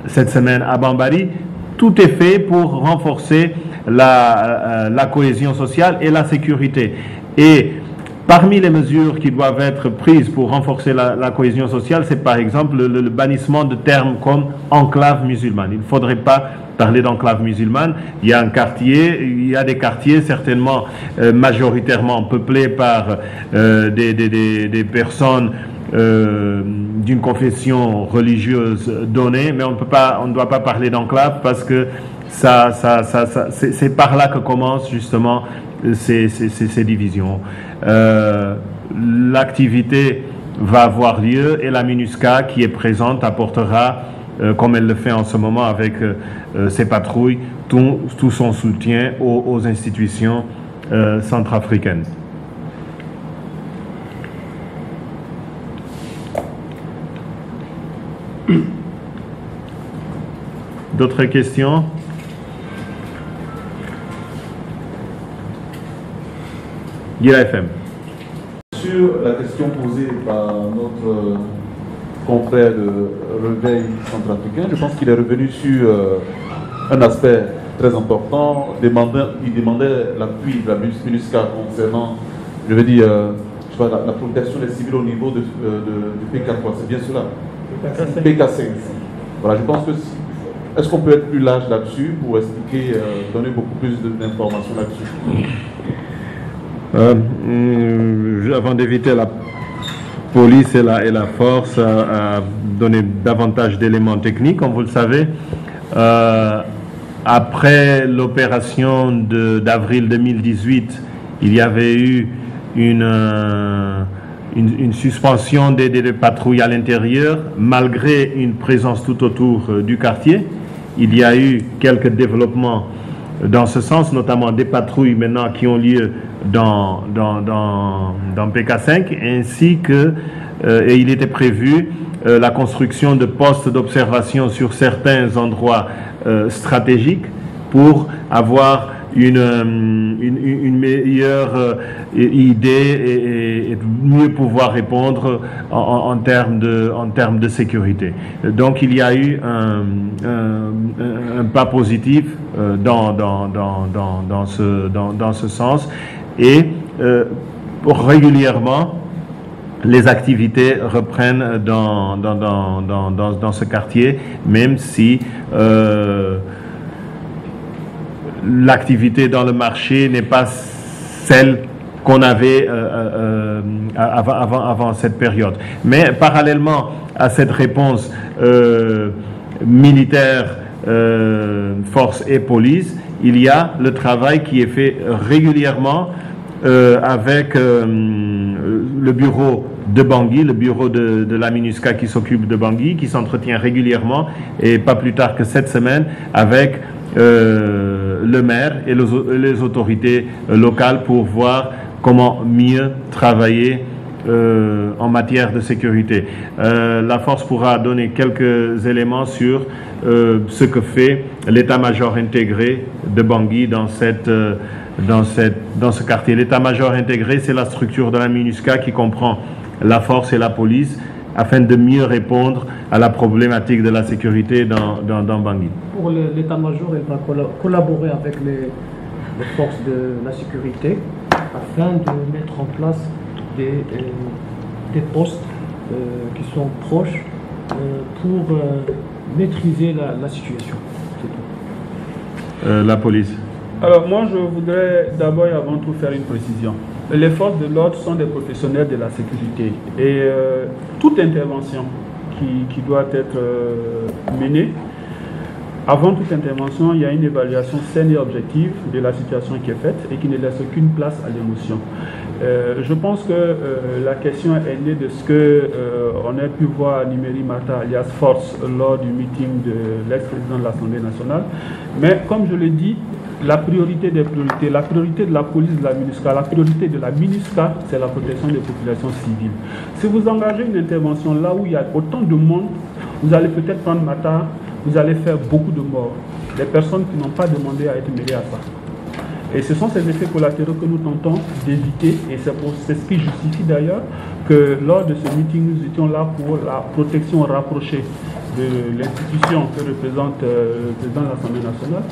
cette semaine à Bambari. Tout est fait pour renforcer la cohésion sociale et la sécurité. Et parmi les mesures qui doivent être prises pour renforcer la cohésion sociale, c'est par exemple le bannissement de termes comme enclave musulmane. Il ne faudrait pas parler d'enclave musulmane. Il y a des quartiers certainement majoritairement peuplés par des personnes d'une confession religieuse donnée, mais on ne doit pas parler d'enclave parce que c'est par là que commencent justement ces divisions. L'activité va avoir lieu et la MINUSCA qui est présente apportera, comme elle le fait en ce moment avec ses patrouilles, tout son soutien aux institutions centrafricaines. D'autres questions? Guira FM. Sur la question posée par notre confrère de Réveil centrafricain, je pense qu'il est revenu sur un aspect très important. Il demandait l'appui de la MINUSCA concernant, je veux dire, la protection des civils au niveau du PK3. C'est bien cela? PK5. Voilà, je pense que est-ce qu'on peut être plus large là-dessus pour expliquer, donner beaucoup plus d'informations là-dessus? Avant d'éviter la police et la force à donner davantage d'éléments techniques, comme vous le savez, après l'opération d'avril 2018, il y avait eu une suspension des patrouilles à l'intérieur, malgré une présence tout autour du quartier. il y a eu quelques développements dans ce sens, notamment des patrouilles maintenant qui ont lieu dans PK5, ainsi que, et il était prévu, la construction de postes d'observation sur certains endroits stratégiques pour avoir une meilleure idée et mieux pouvoir répondre en termes de sécurité. Donc il y a eu un pas positif dans ce sens, et régulièrement les activités reprennent dans ce quartier, même si l'activité dans le marché n'est pas celle qu'on avait avant cette période. Mais parallèlement à cette réponse militaire, force et police, il y a le travail qui est fait régulièrement avec le bureau de Bangui, le bureau de la MINUSCA qui s'occupe de Bangui, qui s'entretient régulièrement, et pas plus tard que cette semaine, avec le maire et les autorités locales pour voir comment mieux travailler en matière de sécurité. La force pourra donner quelques éléments sur ce que fait l'état-major intégré de Bangui dans ce quartier. L'état-major intégré, c'est la structure de la MINUSCA qui comprend la force et la police, afin de mieux répondre à la problématique de la sécurité dans Bangui. Pour l'état-major, il va collaborer avec les forces de la sécurité afin de mettre en place des postes qui sont proches pour maîtriser la situation. La police. Alors moi, je voudrais d'abord et avant tout faire une précision. Les forces de l'ordre sont des professionnels de la sécurité, et toute intervention qui doit être menée, avant toute intervention, il y a une évaluation saine et objective de la situation qui est faite et qui ne laisse aucune place à l'émotion. Je pense que la question est née de ce qu'on a pu voir à Nimeri Mata, alias Force, lors du meeting de l'ex-président de l'Assemblée nationale. Mais comme je l'ai dit, la priorité des priorités, la priorité de la police, de la MINUSCA, la priorité de la MINUSCA, c'est la protection des populations civiles. Si vous engagez une intervention là où il y a autant de monde, vous allez peut-être prendre Mata, vous allez faire beaucoup de morts. Des personnes qui n'ont pas demandé à être mêlées à ça. Et ce sont ces effets collatéraux que nous tentons d'éviter, et c'est ce qui justifie d'ailleurs que lors de ce meeting, nous étions là pour la protection rapprochée de l'institution que représente le président de l'Assemblée nationale,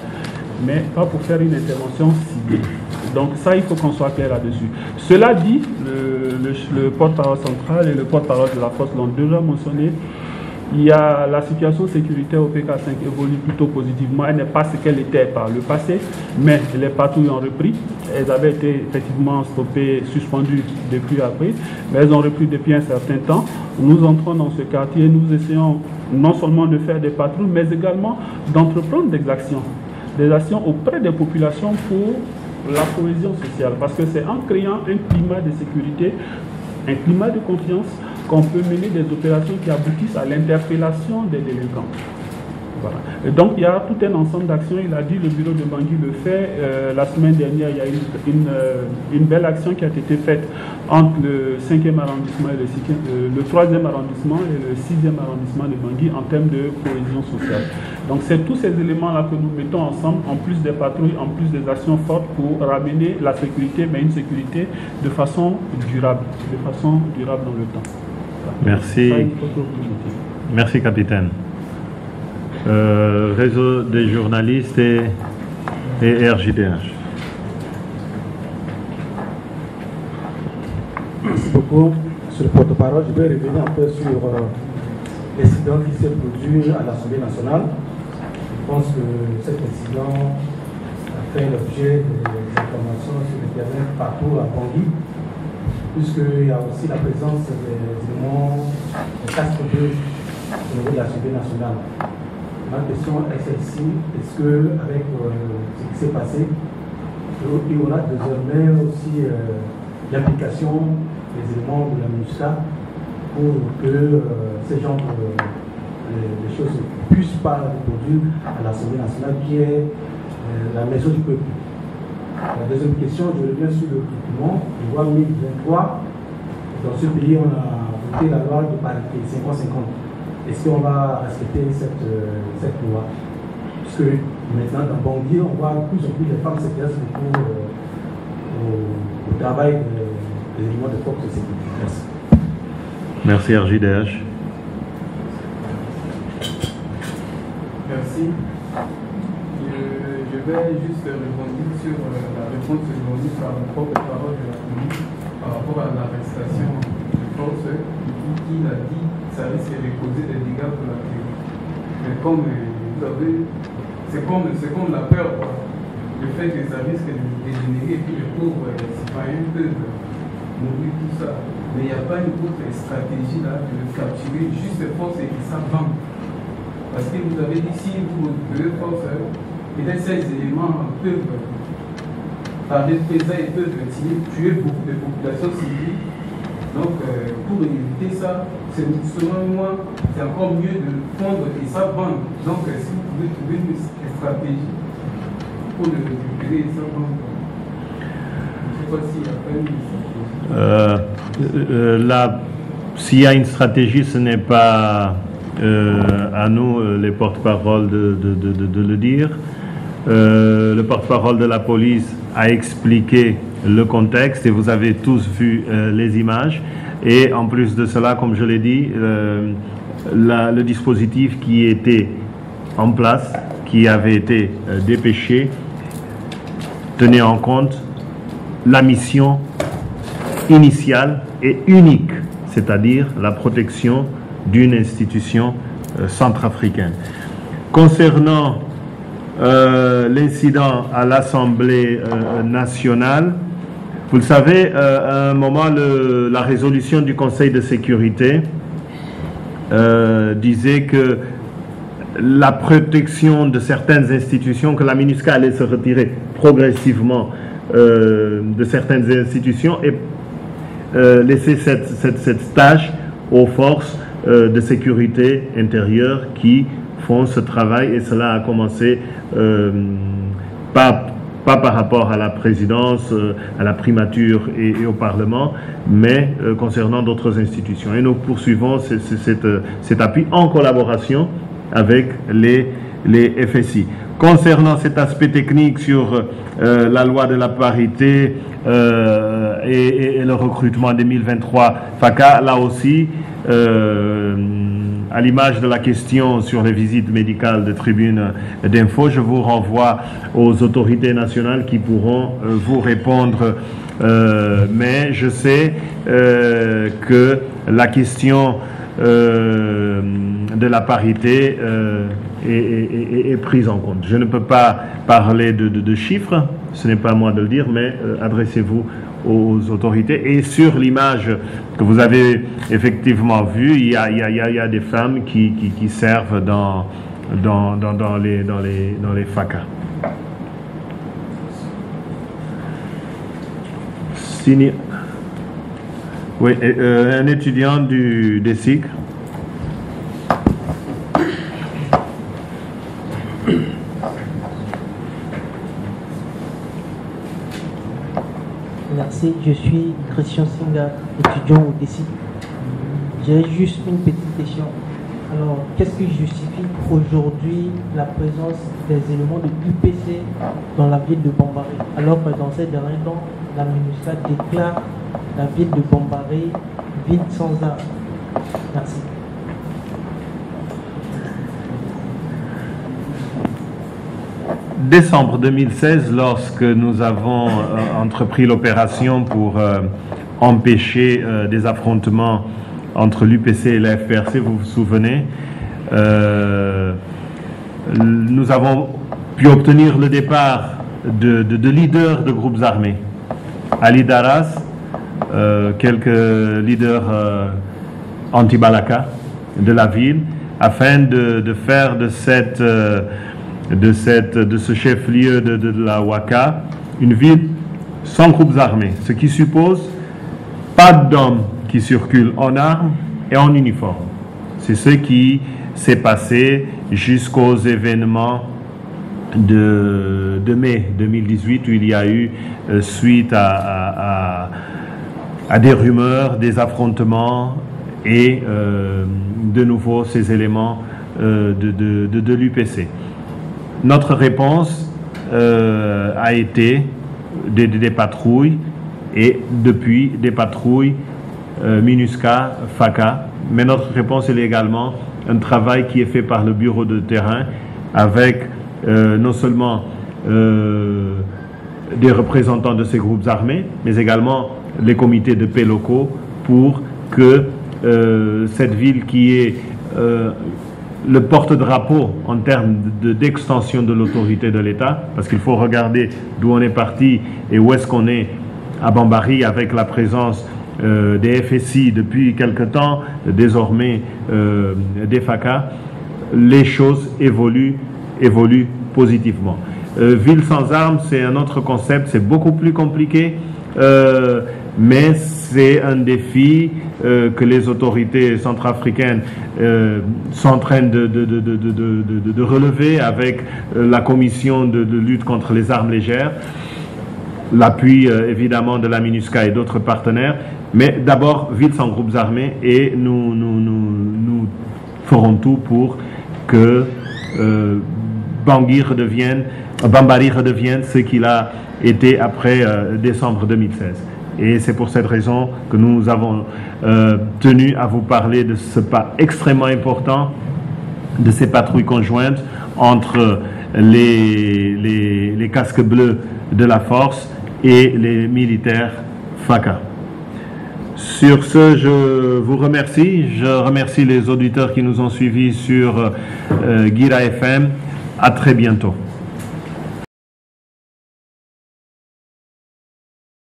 mais pas pour faire une intervention ciblée. Donc ça, il faut qu'on soit clair là-dessus. Cela dit, le porte-parole central et le porte-parole de la force l'ont déjà mentionné. Il y a la situation sécuritaire au PK5 évolue plutôt positivement. Elle n'est pas ce qu'elle était par le passé, mais les patrouilles ont repris. Elles avaient été effectivement stoppées, suspendues depuis après, mais elles ont repris depuis un certain temps. Nous entrons dans ce quartier, nous essayons non seulement de faire des patrouilles, mais également d'entreprendre des actions auprès des populations pour la cohésion sociale. Parce que c'est en créant un climat de sécurité, un climat de confiance, qu'on peut mener des opérations qui aboutissent à l'interpellation des délinquants. Voilà. Et donc il y a tout un ensemble d'actions. Il a dit, le bureau de Bangui le fait. La semaine dernière, il y a une belle action qui a été faite entre le 5e arrondissement et le 3e arrondissement et le 6e arrondissement de Bangui en termes de cohésion sociale. Donc c'est tous ces éléments-là que nous mettons ensemble, en plus des patrouilles, en plus des actions fortes pour ramener la sécurité, mais une sécurité de façon durable dans le temps. Merci. Merci, capitaine. Réseau des journalistes et RJDH. Merci beaucoup, monsieur le porte-parole. Je vais revenir un peu sur l'incident qui s'est produit à l'Assemblée nationale. Je pense que cet incident a fait l'objet des informations sur le terrain partout à Bangui, puisqu'il y a aussi la présence des éléments de casque bleu au niveau de l'Assemblée nationale. Ma question est celle-ci: est-ce qu'avec ce qui s'est passé, il y aura désormais aussi l'implication des éléments de la MINUSCA pour que ces genres les choses ne puissent pas reproduire à l'Assemblée nationale qui est la maison du peuple. La deuxième question, je reviens sur le recrutement. Je vois 2023, dans ce pays, on a voté la loi de parité 50-50. Est-ce qu'on va respecter cette loi? Parce que maintenant, dans Bangui, on voit de plus en plus les femmes s'intéressent beaucoup au travail des éléments de force de sécurité. Merci. Merci, RJDH. Merci. Je vais juste rebondir sur la réponse donnée par le porte-parole de la police par rapport à l'arrestation de force qui a dit que ça risque de causer des dégâts pour la terre. Mais comme vous savez, c'est comme la peur, quoi. Le fait que ça risque de dégénérer et que les pauvres citoyens peuvent mourir, tout ça. Mais il n'y a pas une autre stratégie là de le capturer juste de force et que ça vende. Parce que vous avez dit si vous devez force, peut-être ces éléments peuvent, par des présents, peuvent tuer beaucoup de populations civiles. Donc, pour éviter ça, selon moi, c'est encore mieux de le fondre et ça vendre. Donc, si vous pouvez trouver une stratégie pour le récupérer et ça vendre, je ne sais pas s'il y a pas une stratégie. S'il y a une stratégie, ce n'est pas à nous, les porte-paroles, de le dire. Le porte-parole de la police a expliqué le contexte et vous avez tous vu les images. Et en plus de cela, comme je l'ai dit, le dispositif qui était en place, qui avait été dépêché, tenait en compte la mission initiale et unique, c'est-à-dire la protection d'une institution centrafricaine. Concernant l'incident à l'Assemblée nationale, vous le savez, à un moment, la résolution du Conseil de sécurité disait que la protection de certaines institutions, que la MINUSCA allait se retirer progressivement de certaines institutions et laisser cette tâche aux forces de sécurité intérieure qui font ce travail, et cela a commencé pas par rapport à la présidence, à la primature et au Parlement, mais concernant d'autres institutions. Et nous poursuivons cet appui en collaboration avec les FSI. Concernant cet aspect technique sur la loi de la parité et le recrutement 2023 FACA, là aussi, à l'image de la question sur les visites médicales de Tribune d'Info, je vous renvoie aux autorités nationales qui pourront vous répondre. Mais je sais que la question de la parité est prise en compte. Je ne peux pas parler de chiffres, ce n'est pas à moi de le dire, mais adressez-vous aux autorités. Et sur l'image que vous avez effectivement vue, il y a des femmes qui servent dans les FACA. Oui, un étudiant des SIC. Merci, je suis Christian Singa, étudiant au DECI. J'ai juste une petite question. Alors, qu'est-ce qui justifie aujourd'hui la présence des éléments de l'UPC dans la ville de Bambari, alors que dans ces derniers temps, la MINUSCA déclare la ville de Bambari ville sans armes? Merci. Décembre 2016, lorsque nous avons entrepris l'opération pour empêcher des affrontements entre l'UPC et la FPRC, vous vous souvenez, nous avons pu obtenir le départ de leaders de groupes armés. Ali Daras, quelques leaders anti-Balaka de la ville, afin de faire de ce chef-lieu de la Ouaka une ville sans groupes armés, ce qui suppose pas d'hommes qui circulent en armes et en uniforme. C'est ce qui s'est passé jusqu'aux événements de mai 2018 où il y a eu, suite à des rumeurs, des affrontements et de nouveau ces éléments de l'UPC. Notre réponse a été des patrouilles et depuis des patrouilles MINUSCA, FACA, mais notre réponse est également un travail qui est fait par le bureau de terrain avec non seulement des représentants de ces groupes armés, mais également les comités de paix locaux pour que cette ville qui est le porte-drapeau en termes d'extension de l'autorité de l'État, parce qu'il faut regarder d'où on est parti et où est-ce qu'on est à Bambari avec la présence des FSI depuis quelque temps, désormais des FACA, les choses évoluent positivement. Ville sans armes, c'est un autre concept, c'est beaucoup plus compliqué, mais c'est un défi que les autorités centrafricaines sont en train de relever avec la commission de lutte contre les armes légères, l'appui évidemment de la MINUSCA et d'autres partenaires, mais d'abord ville sans groupes armés, et nous ferons tout pour que Bambari redevienne ce qu'il a été après décembre 2016. Et c'est pour cette raison que nous avons tenu à vous parler de ce pas extrêmement important, de ces patrouilles conjointes entre les casques bleus de la force et les militaires FACA. Sur ce, je vous remercie. Je remercie les auditeurs qui nous ont suivis sur Guira FM. À très bientôt.